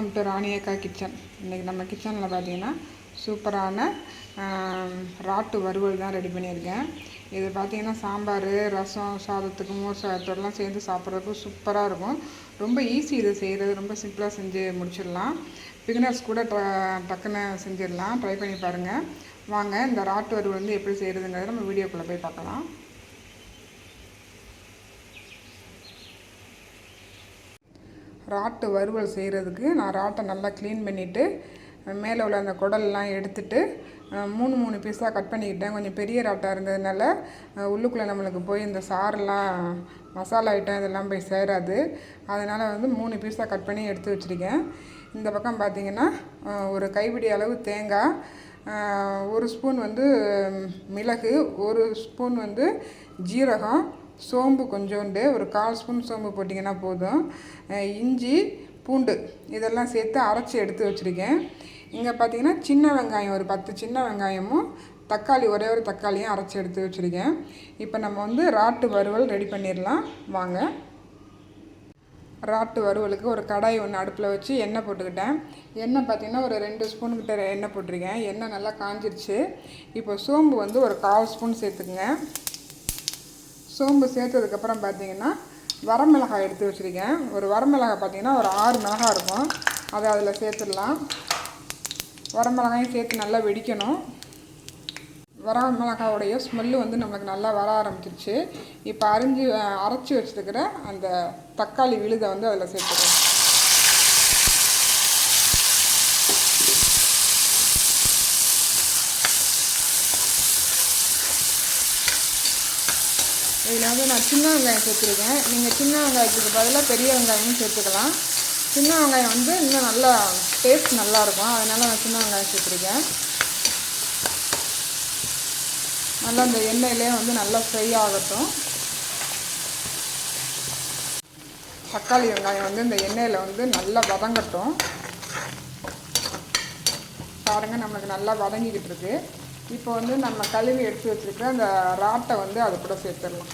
Welcome to ராணி அக்கா kitchen. இன்றைக்கி நம்ம கிச்சனில் பார்த்தீங்கன்னா சூப்பரான ராட்டு வறுவல் தான் ரெடி பண்ணியிருக்கேன். இது பார்த்திங்கன்னா சாம்பார், ரசம், சாதத்துக்கு, மோர் சாதத்தோடலாம் சேர்ந்து சாப்பிட்றதுக்கு சூப்பராக இருக்கும். ரொம்ப ஈஸி இது செய்கிறது, ரொம்ப சிம்பிளாக செஞ்சு முடிச்சிடலாம். பிகினர்ஸ் கூட டக்குன்னு செஞ்சிடலாம். ட்ரை பண்ணி பாருங்கள். வாங்க இந்த ராட்டு வறுவல் வந்து எப்படி செய்கிறதுங்கிறத நம்ம வீடியோக்குள்ளே போய் பார்க்கலாம். ராட்டு வறுவல் செய்கிறதுக்கு நான் ராட்டை நல்லா க்ளீன் பண்ணிவிட்டு மேலே உள்ள அந்த குடல்லாம் எடுத்துட்டு மூணு பீஸாக கட் பண்ணிக்கிட்டேன். கொஞ்சம் பெரிய ராட்டாக இருந்ததுனால உள்ளுக்குள்ளே நம்மளுக்கு போய் இந்த சாரெல்லாம், மசாலா ஐட்டம் இதெல்லாம் போய் சேராது. அதனால் வந்து 3 பீஸாக கட் பண்ணி எடுத்து வச்சுருக்கேன். இந்த பக்கம் பார்த்திங்கன்னா ஒரு கைப்பிடி அளவு தேங்காய், 1 ஸ்பூன் வந்து மிளகு, 1 ஸ்பூன் வந்து ஜீரகம், சோம்பு கொஞ்சோண்டு, ஒரு 1/4 ஸ்பூன் சோம்பு போட்டிங்கன்னா போதும், இஞ்சி, பூண்டு இதெல்லாம் சேர்த்து அரைச்சி எடுத்து வச்சுருக்கேன். இங்கே பார்த்திங்கன்னா சின்ன வெங்காயம் ஒரு 10 சின்ன வெங்காயமும், தக்காளி ஒரே ஒரு தக்காளியும் அரைச்சி எடுத்து வச்சுருக்கேன். இப்போ நம்ம வந்து ராட்டு வறுவல் ரெடி பண்ணிடலாம் வாங்க. ராட்டு வறுவலுக்கு ஒரு கடாய் ஒன்று அடுப்பில் வச்சு எண்ணெய் போட்டுக்கிட்டேன். எண்ணெய் பார்த்திங்கன்னா ஒரு 2 ஸ்பூன் கிட்ட எண்ணெய் போட்டிருக்கேன். எண்ணெய் நல்லா காஞ்சிருச்சு. இப்போ சோம்பு வந்து ஒரு 1/4 ஸ்பூன் சேர்த்துக்குங்க. சோம்பு சேர்த்ததுக்கப்புறம் பார்த்திங்கன்னா வரமிளகாய் எடுத்து வச்சுருக்கேன். ஒரு வரமிளகாய் பார்த்திங்கன்னா ஒரு 6 மிளகாய் இருக்கும். அதை அதில் சேர்த்துடலாம். வரமிளகாயும் சேர்த்து நல்லா வெடிக்கணும். வரமிளகாயோடைய ஸ்மெல்லு வந்து நம்மளுக்கு நல்லா வர ஆரம்பிச்சிருச்சு. இப்போ அரைச்சி வச்சுருக்கிற அந்த தக்காளி விழுதை வந்து அதில் சேர்த்துக்கிறேன். இதில் வந்து நான் சின்ன வெங்காயம் சேர்த்துருக்கேன். நீங்கள் சின்ன வெங்காயத்துக்கு பதிலாக பெரிய வெங்காயமும் சேர்த்துக்கலாம். சின்ன வெங்காயம் வந்து இன்னும் நல்லா டேஸ்ட் நல்லாயிருக்கும். அதனால் நான் சின்ன வெங்காயம் சேர்த்துருக்கேன். நல்லா இந்த எண்ணெயிலே வந்து நல்லா ஃப்ரை ஆகட்டும். தக்காளி வெங்காயம் வந்து இந்த எண்ணெயில் வந்து நல்லா வதங்கட்டும். பாருங்கள், நம்மளுக்கு நல்லா வதங்கிக்கிட்டு இருக்கு. இப்போ வந்து நம்ம கழுவி எடுத்து வச்சுருக்கிற அந்த ராட்டை வந்து அது கூட சேர்த்துடலாம்.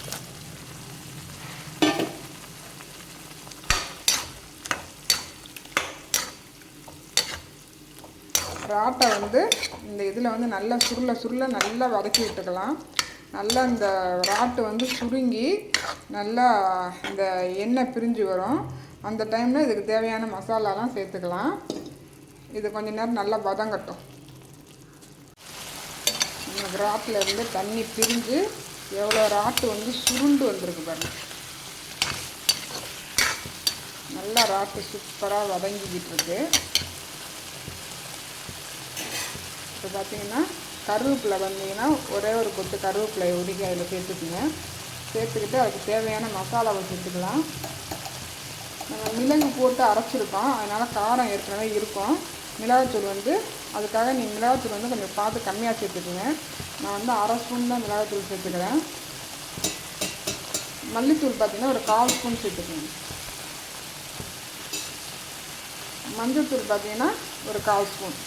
ராட்டை வந்து இந்த இதில் வந்து நல்லா சுருள நல்லா வதக்கி விட்டுக்கலாம். நல்லா இந்த ராட்டு வந்து சுருங்கி நல்லா இந்த எண்ணெய் பிரிஞ்சு வரும். அந்த டைமில் இதுக்கு தேவையான மசாலாலாம் சேர்த்துக்கலாம். இது கொஞ்ச நேரம் நல்லா வதங்கட்டும். ராட்டில் இருந்து தண்ணி பிரிஞ்சு எவ்வளோ ராட்டு வந்து சுருண்டு வந்திருக்கு பாருங்க. நல்லா ராட்டு சூப்பராக வதங்கிக்கிட்டு இருக்கு. இப்போ பார்த்தீங்கன்னா கருவேப்பிலை வந்தீங்கன்னா ஒரே ஒரு கொத்து கருவேப்பிலை உருகி அதில் சேர்த்துக்குங்க. சேர்த்துக்கிட்டு அதுக்கு தேவையான மசாலாவை சேர்த்துக்கலாம். நம்ம மிளகு போட்டு அரைச்சிருக்கோம், அதனால் காரம் ஏற்கனவே இருக்கும். மிளகாத்தூள் வந்து அதுக்காக நீங்கள் மிளகாத்தூள் வந்து கொஞ்சம் பார்த்து கம்மியாக சேர்த்துக்குங்க. நான் வந்து 1/2 ஸ்பூன் தான் மிளகாத்தூள் சேர்த்துக்கிறேன். மல்லித்தூள் பார்த்திங்கன்னா ஒரு 1/4 ஸ்பூன் சேர்த்துக்குங்க. மஞ்சள்தூள் பார்த்திங்கன்னா ஒரு 1/4 ஸ்பூன்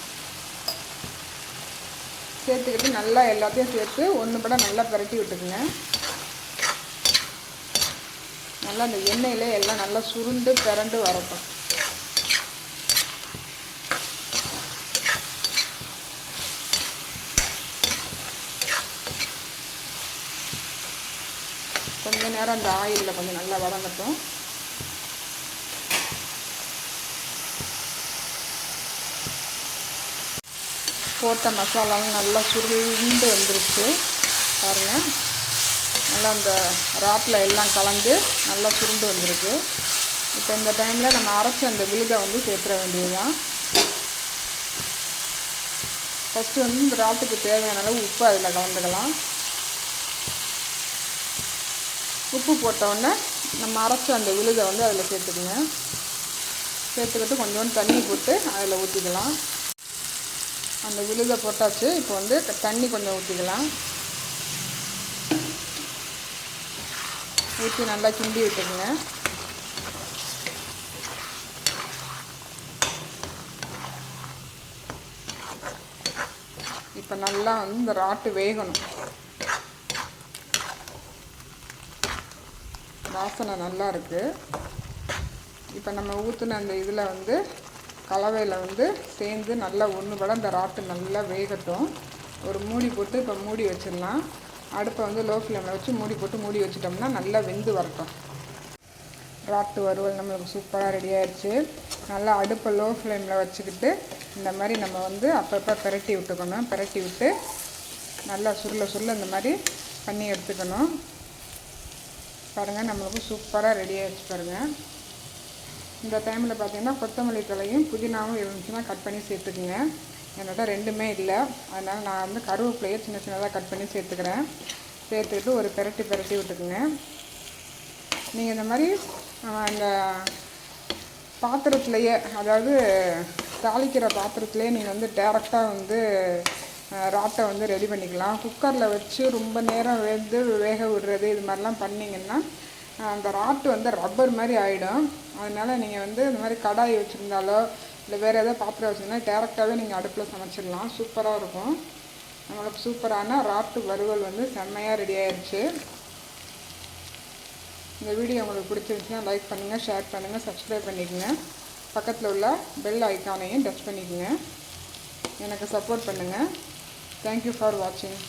சேர்த்துக்கிட்டு நல்லா எல்லாத்தையும் சேர்த்து ஒன்றுபட நல்லா பரட்டி விட்டுக்குங்க. நல்லா அந்த எண்ணெயில் எல்லாம் நல்லா சுருண்டு பிறண்டு வரட்டும். கொஞ்ச நேரம் அந்த ஆயிலில் கொஞ்சம் நல்லா வதங்கட்டும். போட்ட மசாலாவும் நல்லா சுருண்டு வந்துருச்சு பாருங்கள். நல்லா அந்த ராட்டில் எல்லாம் கலந்து நல்லா சுருண்டு வந்துருக்கு. இப்போ இந்த டைமில் நம்ம அரைச்சி அந்த விழுதை வந்து சேர்த்துற வேண்டியதுதான். ஃபஸ்ட்டு வந்து இந்த ராட்டுக்கு தேவையான அளவு உப்பு அதில் கலந்துக்கலாம். உப்பு போட்டோடனே நம்ம அரைச்சி அந்த விழுதை வந்து அதில் சேர்த்துக்குங்க. சேர்த்துக்கிட்டு கொஞ்சோண்டு தண்ணி போட்டு அதில் ஊற்றிக்கலாம். அந்த விழுதை போட்டாச்சு. இப்போ வந்து தண்ணி கொஞ்சம் ஊற்றிக்கலாம். ஊற்றி நல்லா கிண்டி விட்டுக்குங்க. இப்போ நல்லா வந்து இந்த ராட்டு வேகணும். வாசனை நல்லா இருக்குது. இப்போ நம்ம ஊற்றின அந்த இதில் வந்து கலவையில் வந்து சேர்ந்து நல்லா ஒன்று போல் இந்த ராட்டு நல்லா வேகட்டும். ஒரு மூடி போட்டு இப்போ மூடி வச்சிடலாம். அடுப்பை வந்து லோ ஃப்ளேமில் வச்சு மூடி போட்டு மூடி வச்சிட்டோம்னா நல்லா வெந்து வரட்டும். ராட்டு வறுவல் நம்மளுக்கு சூப்பராக ரெடி ஆயிடுச்சு. நல்லா அடுப்பை லோ ஃப்ளேமில் வச்சுக்கிட்டு இந்த மாதிரி நம்ம வந்து அப்பப்போ பிரட்டி விட்டுக்கணும். பிரட்டி விட்டு நல்லா சுருள இந்த மாதிரி பண்ணி எடுத்துக்கணும். பாருங்கள், நம்மளுக்கு சூப்பராக ரெடி ஆகிடுச்சு பாருங்கள். இந்த டைமில் பார்த்திங்கன்னா கொத்தமல்லி தலையும் புதினாவும் இருந்துச்சுன்னா கட் பண்ணி சேர்த்துக்குங்க. என்னோட ரெண்டுமே இல்லை, அதனால் நான் வந்து கருவேப்பிலையை சின்ன சின்னதாக கட் பண்ணி சேர்த்துக்கிறேன். சேர்த்துக்கிட்டு ஒரு பிரட்டி விட்டுக்குங்க. நீங்கள் இந்த மாதிரி அந்த பாத்திரத்துலையே, அதாவது தாளிக்கிற பாத்திரத்துலேயே நீங்கள் வந்து டேரெக்டாக வந்து ராட்டை வந்து ரெடி பண்ணிக்கலாம். குக்கரில் வச்சு ரொம்ப நேரம் வேக விடுறது இது மாதிரிலாம் பண்ணிங்கன்னா அந்த ராட்டு வந்து ரப்பர் மாதிரி ஆகிடும். அதனால் நீங்கள் வந்து இந்த மாதிரி கடாய் வச்சுருந்தாலோ இல்லை வேறு ஏதோ பாத்திரம் வச்சுருந்தா டேரெக்டாகவே நீங்கள் அடுப்பில் சமைச்சிடலாம். சூப்பராக இருக்கும். நம்மளுக்கு சூப்பரான ராட்டு வறுவல் வந்து செம்மையாக ரெடி ஆயிடுச்சு. இந்த வீடியோ உங்களுக்கு பிடிச்சிருந்துச்சுன்னா லைக் பண்ணுங்கள், ஷேர் பண்ணுங்கள், சப்ஸ்கிரைப் பண்ணிக்கோங்க. பக்கத்தில் உள்ள பெல் ஐக்கானையும் டச் பண்ணிக்கோங்க. எனக்கு சப்போர்ட் பண்ணுங்கள். தேங்க்யூ ஃபார் வாட்சிங்.